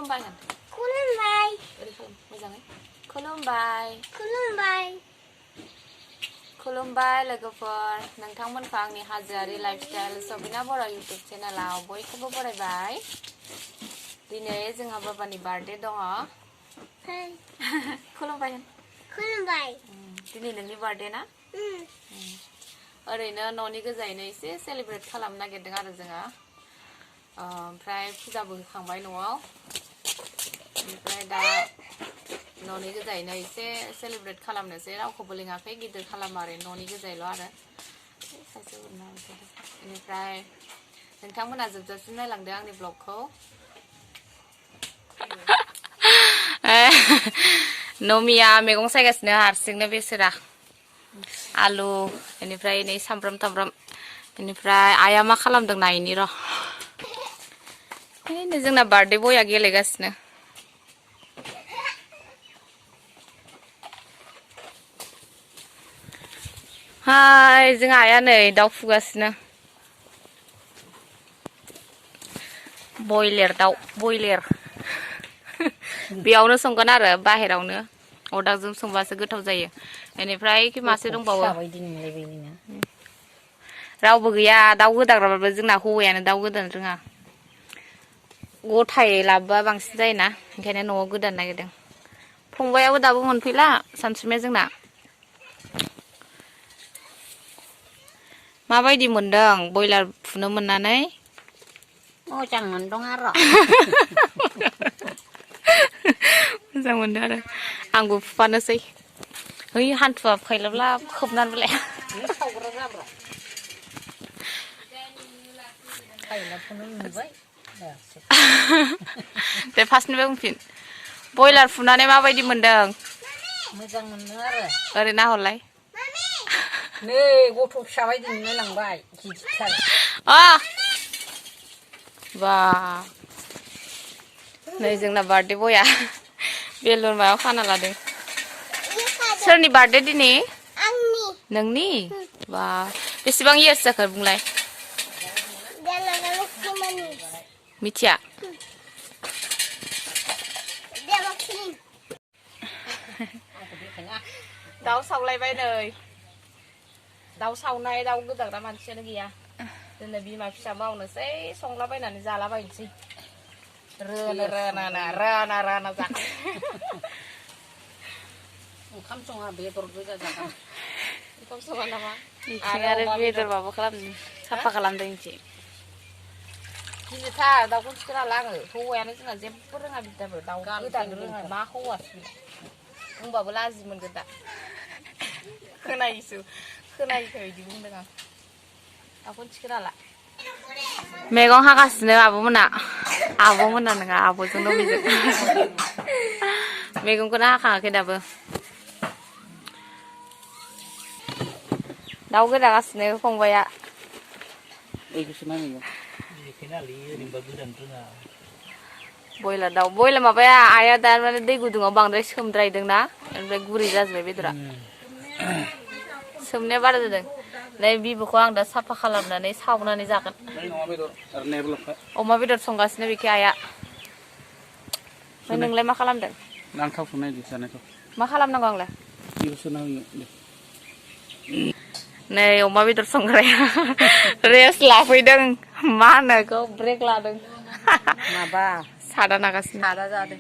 खुलुमबाय खुलुमबाय ओरै खालाम मोजाङै खुलुमबाय खुलुमबाय लोगोफोर नोंथांमोनखौ आंनि हाजोआरि लाइफस्टाइल सबिना बर' इउटुब चेनेलाव बयखौबो बरायबाय दिनै जोंहा बाबानि बार्थडे दङ खुलुमबाय दिनै नोंनि बार्थडे ना ओरैनो न'नि गोजायैनो एसे सेलिब्रेट खालामनो नागिरदों आरो जोङो ओमफ्राय फुजाबो होखांबाय न'आव ओमफ्राय दा न'नि गोजायैनो एसे सेलिब्रेट खालामनोसै रावखौबो लिङाखै गिदिर खालामा आरो न'नि गोजायल' आरो सासे बेनिफ्राय नोंथांमोना जोबजासिम नायलांदो आंनि ब्लगखौ नमिया मैगं सायगासिनो हारसिंनो बेसोरा आलु बेनिफ्राय नै सामब्राम थामब्राम बेनिफ्राय आइया मा खालामदों नायनि र' नै जोंना बार्थडे बया गेलेगासिनो हाय जोंहा आइया नै दाउ फुगासिनो बयलार दाउ बयलार बेयावनो संगोन आरो बाहेरावनो अरदाबजों संबासो गोथाव जायो बेनिफ्राय मासे दंबावो रावबो गैया दाउ गोदाग्राबाबो जोंना हौवायानो दाउ गोदानो रोङा गथायै लाबोबा बांसिन जायोना ओंखायनो न'आव गोदानो नागिरदों फंबायाबो दाबो मोनफैला सानसुमैया जोंना माबायदि मोनदों बयलार फुनो मोननानै मोजां मोनदों आरो मोजां मोनदों आरो आंबो फुफानोसै है हान्थुआ फैलाब्ला खोबनानैबो लाया दे फार्स्टनिफ्राय बुंफिन बयलार फुनानै माबायदि मोनदों मोजां मोनदों आरो ओरै नाहरलाय नै गथ' फिसा बायदि नुलायलांबाय गिदिरथार बा नै जोंना बार्थडे बया बेलुन मायाव खाना लादों सोरनि बार्थडे दिनै नोंनि बा बेसेबां इयार्स जाखो बुंलाय मिथिया दाउ सावलायबाय नै दाउ सावनाय दाउ गोदाग्रा मानसियानो गैया दिनै बिमा फिसा मावनोसै संलाबायनानै जालाबायनोसै रोना जागोन ओंखाम सङा बेदर गोजा जागोन ओंखाम सङा नामा आरो बेदर माबा खालामदों साफा खालामदों इसे गिदिरथार दाउखौ थिखोनो हाला आङो हौवायानो जोंना जेबो रोङा बिदाबो दाउ गोदानो रोङा मा हौवासो बुंबाबो लाजि मोनगोन दा खोनायैखो बिदि बुंदों आं दाउखौनो थिखोनो हाला मैगं हागासिनो आब'मोना नङा आब'जों नमिजों मैगंखौनो हाखाङाखै दाबो दाउ गोदागासिनो फंबाया बयलार दाउ बयलार माबाया आइया दा माने दै गुदुङाव बांद्राय सोमद्रायदोंना ओमफ्राय गुरै जाजोब्बाय बेदरा सोमनाया बारा जादों नै बिबुखौ आं दा साफा खालामनानै सावनानै जागोन अमा बेदर संगासिनो बेखि आइया ओमफ्राय नोंलाय मा खालामदों मा खालामनांगौ आंलाय नै अमा बेदर संग्राया रेस्ट लाफैदों मा होनो बेखौ ब्रेक लादों माबा सादा नागासिनो सादा जादों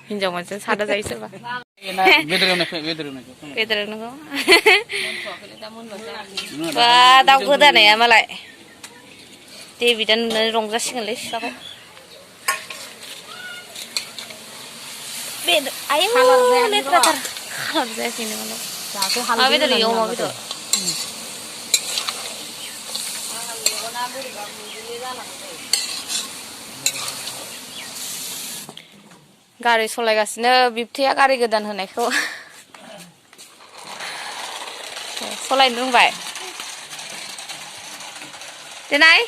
हिनजाव मानसिया सादा जायो सोरबा बेदर एवनांगौ बा दाउ गोदानाया मालाय देबिदा नुनानै रंजासिगोनलै सिख्लाखौ बेदर आयौ लेथ्राथार खालार जायाखैनो मालाय मा बेदर एवो अमा बेदर गारि सालायगासिनो बिबथैया गारि गोदान होनायखौ सालायनो रोंबाय देनाय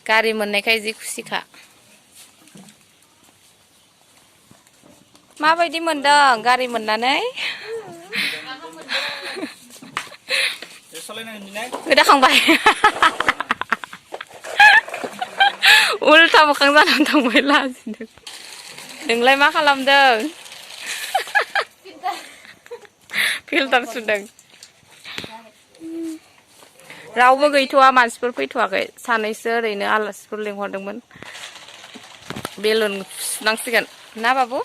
गारि मोननायखाय जि खुसिखा माबायदि मोनदों गारि मोननानै गोदाखांबाय उल्था मोखां जानानै थांबाय लाजिदों नोंलाय मा खालामदों फिल्टार सुदों रावबो गैथ'वा मानसिफोर फैथ'वाखै सानैसो ओरैनो आलासिफोर लिंहरदोंमोन बेलुन सुनांसिगोन ना बाबु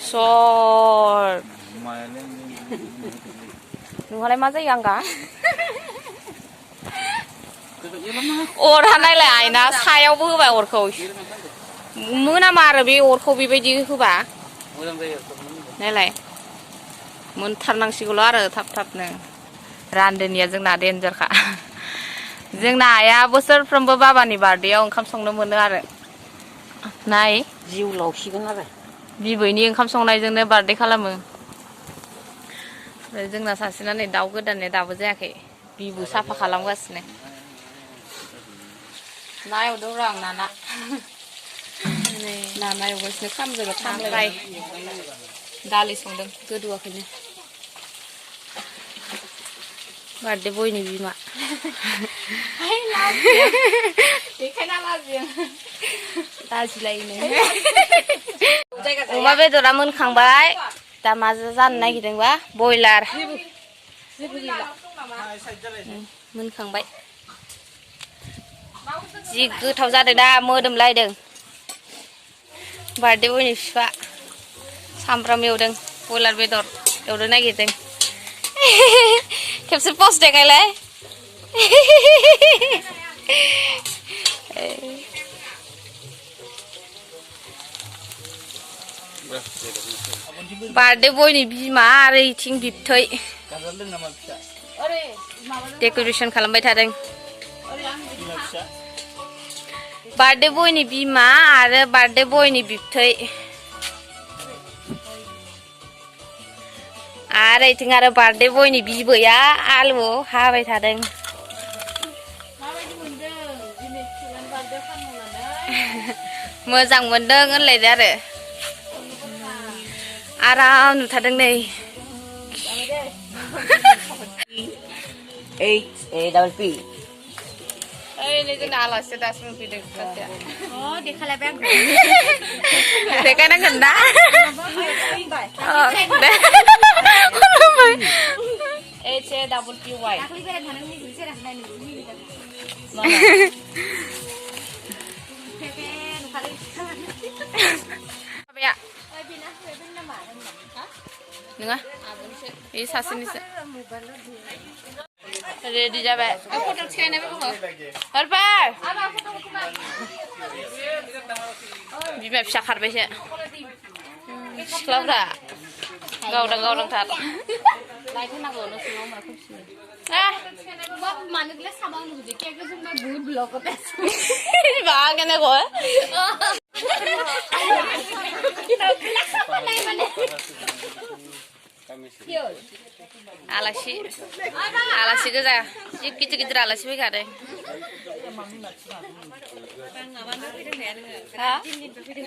सर नोंहालाय मा जायो आंगा अरहा नायलाय आइना सायावबो होबाय अरखौ मोनामा आरो बे अरखौ बेबायदि होबा नायलाय मोनथारनांसिगौल' आरो थाब थाबनो रान्धोनिया जोंना देन्जारखा जोंना आइया बोसोरफ्रोमबो बाबानि बार्थडेआव ओंखाम संनो मोनो आरो नाय जिउ लावसिगोन आरो बिबैनि ओंखाम संनायजोंनो बार्थडे खालामो जोंना सासेना नै दाउ गोदाननि दाबो जायाखै बिबु साफा खालामगासिनो ना एवदों र' आं नाना नाना एवगासिनो खामजोबो खामलाय दालि संदों गोदौआखैनो बार्थडे बयनि बिमा देखायना लाजियो लाजिलायनो अमा बेदरा मोनखांबाय दा मा जानो नागिरदोंबा बयलार मोनखांबाय जि गोथाव जादों दा मोदोमलायदों बार्थडे बयनि बिफा सामब्राम एवदों बयलार बेदर एवनो नागिरदों खेबसे पस्ट देखायलाय बार्थडे बयनि बिमा आरो इथिं बिबथै डेक'रेसन खालामबाय थादों बार्थडे बयनि बिमा आरो बार्थडे बयनि बिबथै आरो इथिं आरो बार्थडे बयनि बिबैया आलु हाबाय थादों मोजां मोनदों होनलायदो आरो आराम नुथारदों नै HAPP ओइ नै जोंना आलासि दासो मोनफैदों सासेया देखायलायबाय आं देखायनांगोन ना HAPPY नङा बे सासेनिसो रेडि जाबाय फट' थिखायनाय हरबाय बिमा फिसा खारबायसो सिख्लाफ्रा गावदां गावदांथार लाइट होनांगौ न' सिङाव होमबा खोमसिनो मानोब्ला सामाव नुदो केक जों मा बुद ब्लक बा केने गय आलासि आलासि गोजा जि गिदिर गिदिर आलासि फैखादों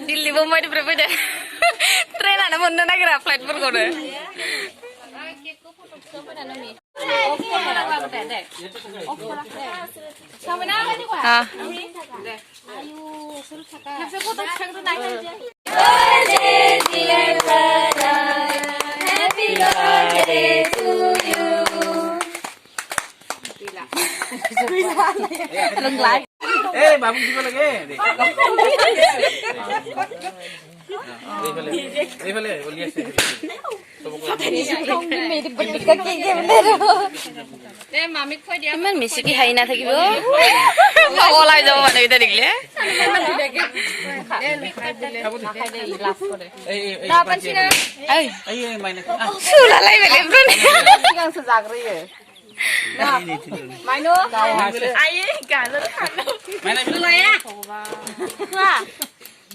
दिल्ली मुम्बाइनिफ्राय फैदों ट्रेनानो मोननो नागिरा फ्लाइटफोरखौनो बाबू की लगे ইমান মিচিকি হাঁহি নাথাকিব পগলাই যাব মানে এতিয়া দেখিলে চুলালাই বেলেগ सिगांसो जाग्रोयो माइनु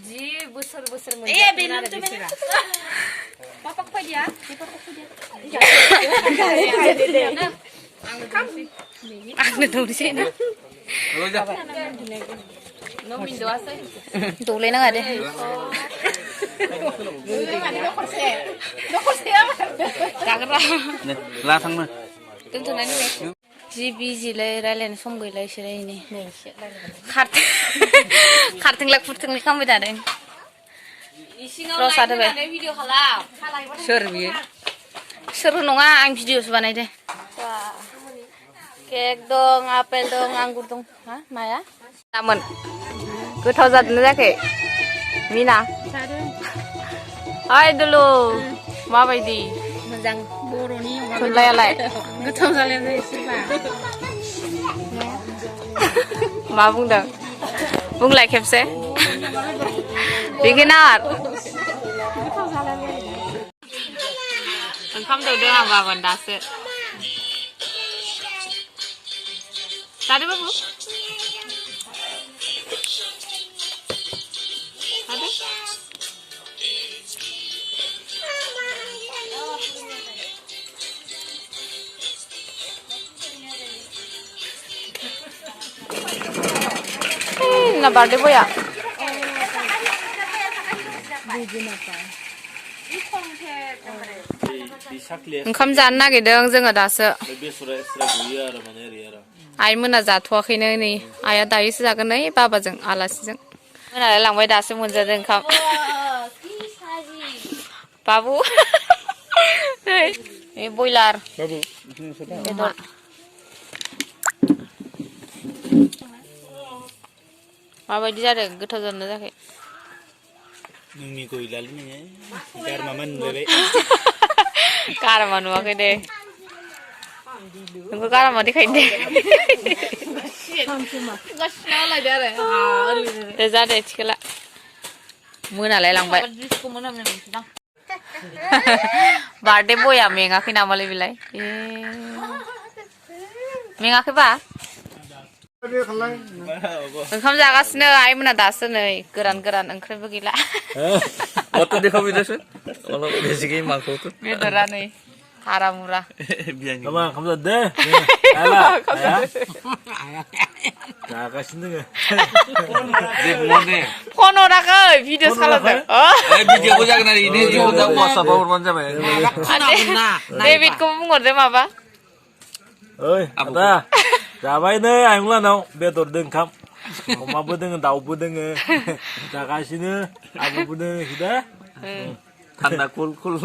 जि बोसोर बोसोर आंनो दौनोसै ना दौलायनाङा दे जाग्रा ला थांनो दोनथ'नायनि जि बिजिलाय रायलायनो सम गैला इसोरो इनि खारथिंला खुरथिंलि खालामबाय थादों रसा होबाय सोर बियो सोर नङा आं भिडिअसो बानायदो केक दं आपेल दं आंगुर दं हा माया नामोन गोथाव जादोंना जायाखै मिना हाय दुलु माबायदि मोजां बर'नि थुनलायालाय गोथाव जालायबाय एसेबा मा बुंदों बुंलाय खेबसे बिगिनार ओंखाम दौदों आं बाबान दासो जादो बाबु जादो ना बर्थडे बया ओंखाम जानो नागिरदों जोङो दासो आइ मोना जाथ'वाखैनो नै आइया दायोसो जागोन नै बाबाजों आलासिजों मोनालाय लांबाय दासो मोनजादों ओंखाम बाबु ए बयलार बेदर माबायदि जादों गोथाव जादोंना जायाखै नोंनि गयलालै नोङो गारमामा नुलायबाय गारामा नुवाखै दे नोंखौ गारामा देखायनो दे दे जादे थिखोला मोनालाय लांबाय बार्थडे बया मेङाखै नामालै बेलाय ए मेङाखैबा ओंखाम जागासिनो आइ मोना दासो नै गोरान गोरान ओंख्रिबो गैला Foto dia kau video sih? Kalau rezeki makhluk tuh. बेदरा नै हारा मुरा Kamu kamu deh. Alah, ya. Jaga sini nggak? Dia mana? फन हराखै भिडिअ खालामदों Video aku jangan hari ini juga WhatsApp baru macam ya. डेभिडखौ बुंहरदो माबा Oi, ada. Jabai nih, ayo lah nau. Betul dengkam. Omabu dengan daubu dengan. Jaga sini, abu dengan kita. Tanda kul kul.